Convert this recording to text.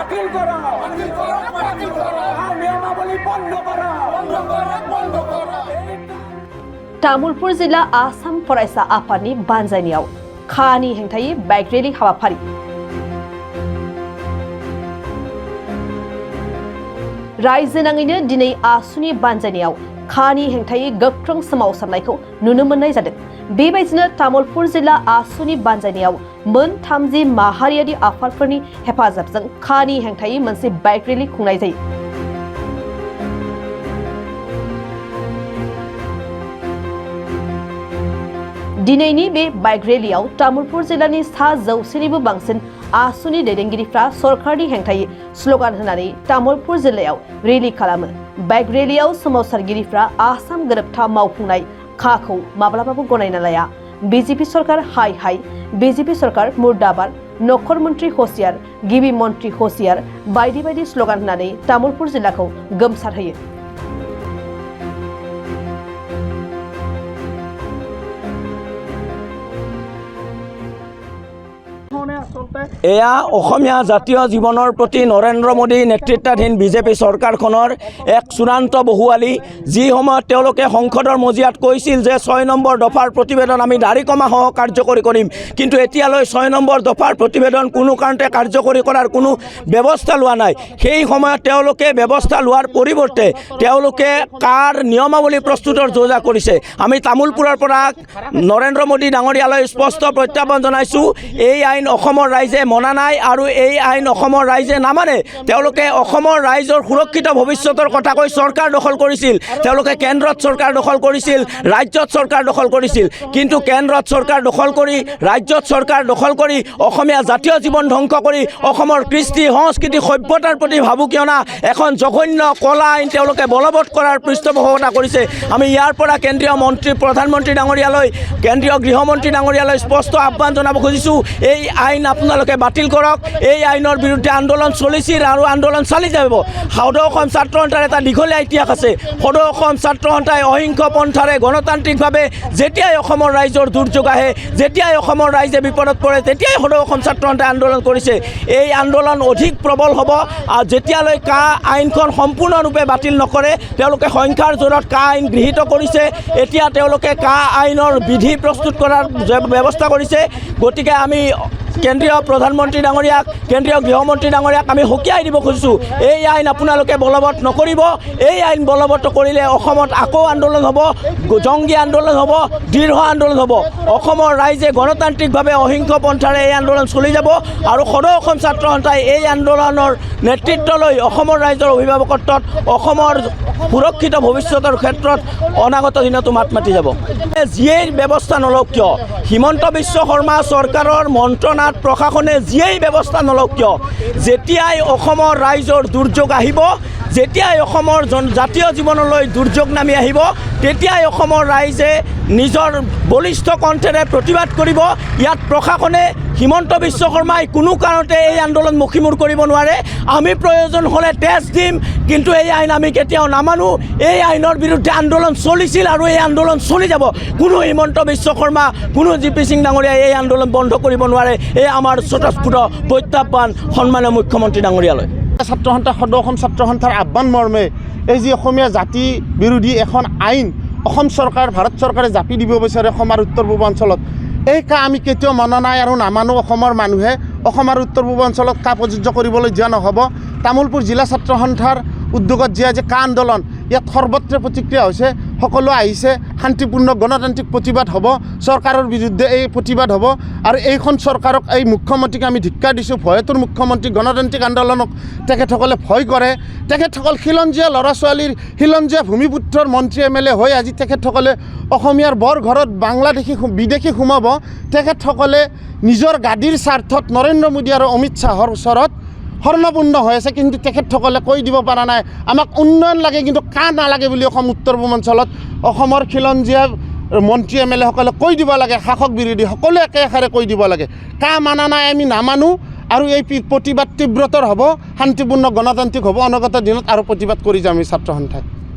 বাতিল করা নিয়মাবলী বন্ধ করা तामुलपुर जिल्ला आसाम फरायसा आफादनि बानजायनायाव खानि हेंथायै बाइक रेलि हाबाफारि रायजो नाङैनो दिनै आसुनि बानजायनायाव खानि हेंथायै गोख्रों सोमावसारनायखौ नुनो मोननाय जादों। बेबायदिनो तामुलपुर जिल्ला आसुनि बानजायनायाव मोन 30 माहारियारि आफादफोरनि हेफाजाबजों खानि हेंथायै मोनसे बाइक रेलि खुंनाय जायो। दिनैनि बे बाइक रेलियाव तामुलपुर जिल्लानि सा 100निबो बांसिन आसुनि दैदेनगिरिफ्रा सरकारनि हेंथायै स्लोगान होनानै तामुलपुर जिल्लायाव रेलि खालामो। बाइक रेलियाव सोमावसारगिरिफ्रा आसाम गोरोबथा मावफुंनाय खाखौ माब्लाबाबो गनायना लाया। बीजेपी सरकार हाय हाय, बीजेपी सरकार मुर्दाबाद, नखर मन्त्री होसियार, गिबि मन्त्री होसियार बायदि बायदि स्लोगान होनानै तामुलपुर जिल्लाखौ गोमसारहोयो। এয়া অসমীয়া জাতীয় জীৱনৰ প্ৰতি নৰেন্দ্ৰ মোদী নেতৃত্বাধীন বিজেপি চৰকাৰখনৰ এক চূড়ান্ত বহুৱালি। যি সময়ত তেওঁলোকে সংসদৰ মজিয়াত কৈছিল যে 6 নম্বৰ দফাৰ প্ৰতিবেদন আমি দাড়িকমাসহ কাৰ্যকৰী কৰিম, কিন্তু এতিয়ালৈ 6 নম্বৰ দফাৰ প্ৰতিবেদন কোনো কাৰণতে কাৰ্যকৰী কৰাৰ কোনো ব্যৱস্থা লোৱা নাই। সেই সময়ত তেওঁলোকে ব্যৱস্থা লোৱাৰ পৰিৱৰ্তে তেওঁলোকে কাৰ নিয়মাৱলী প্ৰস্তুতৰ যোজা কৰিছে। আমি তামোলপুৰৰ পৰা নৰেন্দ্ৰ মোদী ডাঙৰীয়ালৈ স্পষ্ট প্ৰত্যাহ্বান জনাইছোঁ। এই আইন অসমৰ ৰাইজে মনা নাই আৰু এই আইন অসমৰ ৰাইজে নামানে। তেওঁলোকে অসমৰ ৰাইজৰ সুৰক্ষিত ভৱিষ্যতৰ কথা কৈ চৰকাৰ দখল কৰিছিল। তেওঁলোকে কেন্দ্ৰত চৰকাৰ দখল কৰিছিল, ৰাজ্যত চৰকাৰ দখল কৰিছিল, কিন্তু কেন্দ্ৰত চৰকাৰ দখল কৰি, ৰাজ্যত চৰকাৰ দখল কৰি অসমীয়া জাতীয় জীৱন ধ্বংস কৰি অসমৰ কৃষ্টি সংস্কৃতি সভ্যতাৰ প্ৰতি ভাবুকিয়না এখন জঘন্য কলা আইন তেওঁলোকে বলবৎ কৰাৰ পৃষ্ঠপোষকতা কৰিছে। আমি ইয়াৰ পৰা কেন্দ্ৰীয় মন্ত্ৰী প্ৰধানমন্ত্ৰী ডাঙৰীয়ালৈ, কেন্দ্ৰীয় গৃহমন্ত্ৰী ডাঙৰীয়ালৈ স্পষ্ট আহ্বান জনাব খুজিছোঁ। এই আইন আপোনালোকে বাতিল কৰক। এই আইনৰ বিৰুদ্ধে আন্দোলন চলিছিল আৰু আন্দোলন চালি যাব। সদৌ অসম ছাত্ৰ সন্থাৰ এটা দীঘলীয়া ইতিহাস আছে। সদৌ অসম ছাত্ৰ সন্থাই অহিংস পন্থাৰে গণতান্ত্ৰিকভাৱে যেতিয়াই অসমৰ ৰাইজৰ দুৰ্যোগ আহে, যেতিয়াই অসমৰ ৰাইজে বিপদত পৰে, তেতিয়াই সদৌ অসম ছাত্ৰ সন্থাই আন্দোলন কৰিছে। এই আন্দোলন অধিক প্ৰবল হ'ব আৰু যেতিয়ালৈ কা আইনখন সম্পূৰ্ণৰূপে বাতিল নকৰে। তেওঁলোকে সংখ্যাৰ জোৰত কা আইন গৃহীত কৰিছে। এতিয়া তেওঁলোকে কা আইনৰ বিধি প্ৰস্তুত কৰাৰ ব্যৱস্থা কৰিছে। গতিকে আমি কেন্দ্ৰীয় প্ৰধানমন্ত্ৰী ডাঙৰীয়াক, কেন্দ্ৰীয় গৃহমন্ত্ৰী ডাঙৰীয়াক আমি সকীয়াই দিব খুজিছোঁ, এই আইন আপোনালোকে বলবৎ নকৰিব। এই আইন বলবৎ কৰিলে অসমত আকৌ আন্দোলন হ'ব, জংগী আন্দোলন হ'ব, দৃঢ় আন্দোলন হ'ব। অসমৰ ৰাইজে গণতান্ত্ৰিকভাৱে অহিংস পন্থাৰে এই আন্দোলন চলি যাব আৰু সদৌ অসম ছাত্ৰ সন্থাই এই আন্দোলনৰ নেতৃত্ব লৈ অসমৰ ৰাইজৰ অভিভাৱকত্বত অসমৰ সুৰক্ষিত ভৱিষ্যতৰ ক্ষেত্ৰত অনাগত দিনতো মাত মাতি যাব। যিয়েই ব্যৱস্থা নলওক কিয়, হিমন্ত বিশ্ব শৰ্মা চৰকাৰৰ মন্ত্ৰণাত প্ৰশাসনে যিয়েই ব্যৱস্থা নলওক কিয়, যেতিয়াই অসমৰ ৰাইজৰ দুৰ্যোগ আহিব, যেতিয়াই অসমৰ জাতীয় জীৱনলৈ দুৰ্যোগ নামি আহিব, তেতিয়াই অসমৰ ৰাইজে নিজৰ বলিষ্ঠ কণ্ঠেৰে প্ৰতিবাদ কৰিব। ইয়াত প্ৰশাসনে, হিমন্ত বিশ্ব শৰ্মাই কোনো কাৰণতে এই আন্দোলন মুখিমূৰ কৰিব নোৱাৰে। আমি প্ৰয়োজন হ'লে তেজ দিম, কিন্তু এই আইন আমি কেতিয়াও নামানো। এই আইনৰ বিৰুদ্ধে আন্দোলন চলিছিল আৰু এই আন্দোলন চলি যাব। কোনো হিমন্ত বিশ্ব শৰ্মা, কোনো জিপি সিং ডাঙৰীয়াই এই আন্দোলন বন্ধ কৰিব নোৱাৰে। এই আমাৰ স্বতঃস্ফূৰ্ত প্ৰত্যাহ্বান সন্মানীয় মুখ্যমন্ত্ৰী ডাঙৰীয়ালৈ। ছাত্ৰ সন্থা, সদৌ অসম ছাত্ৰ সন্থাৰ আহ্বান মৰ্মে এই যি অসমীয়া জাতি বিৰোধী এখন আইন অসম চৰকাৰ, ভাৰত চৰকাৰে জাপি দিব বিচাৰে অসম আৰু উত্তৰ পূৰ্বাঞ্চলত, এই কা আমি কেতিয়াও মনা নাই আৰু নামানো। অসমৰ মানুহে অসম আৰু উত্তৰ পূৰ্বাঞ্চলত কা প্ৰযোজ্য কৰিবলৈ দিয়া নহ'ব। তামোলপুৰ জিলা ছাত্ৰ সন্থাৰ উদ্যোগত যি আজি কা আন্দোলন, ইয়াত সৰ্বত্ৰে প্ৰতিক্ৰিয়া হৈছে। সকলো আহিছে, শান্তিপূৰ্ণ গণতান্ত্ৰিক প্ৰতিবাদ হ'ব, চৰকাৰৰ বিৰুদ্ধে এই প্ৰতিবাদ হ'ব। আৰু এইখন চৰকাৰক, এই মুখ্যমন্ত্ৰীক আমি ধিক্কাৰ দিছোঁ। ভয়টোৰ মুখ্যমন্ত্ৰী, গণতান্ত্ৰিক আন্দোলনক তেখেতসকলে ভয় কৰে। তেখেতসকল খিলঞ্জীয়া ল'ৰা ছোৱালীৰ, খিলঞ্জীয়া ভূমিপুত্ৰৰ মন্ত্ৰী MLA হৈ আজি তেখেতসকলে অসমীয়াৰ বৰ ঘৰত বাংলাদেশী বিদেশী সোমাব। তেখেতসকলে নিজৰ গাদীৰ স্বাৰ্থত নৰেন্দ্ৰ মোদী আৰু অমিত শ্বাহৰ ওচৰত শৰণাপন্ন হৈ আছে, কিন্তু তেখেতসকলে কৈ দিব পৰা নাই আমাক উন্নয়ন লাগে, কিন্তু কা নালাগে বুলি অসম উত্তৰ পূৰ্বাঞ্চলত অসমৰ খিলঞ্জীয়া মন্ত্ৰী MLA সকলে কৈ দিব লাগে। শাসক বিৰোধী সকলোৱে একেষাৰে কৈ দিব লাগে, কা মানা নাই, আমি নামানো। আৰু এই প্ৰতিবাদ তীব্ৰতৰ হ'ব, শান্তিপূৰ্ণ গণতান্ত্ৰিক হ'ব। অনাগত দিনত আৰু প্ৰতিবাদ কৰি যাম আমি ছাত্ৰ সন্থাই।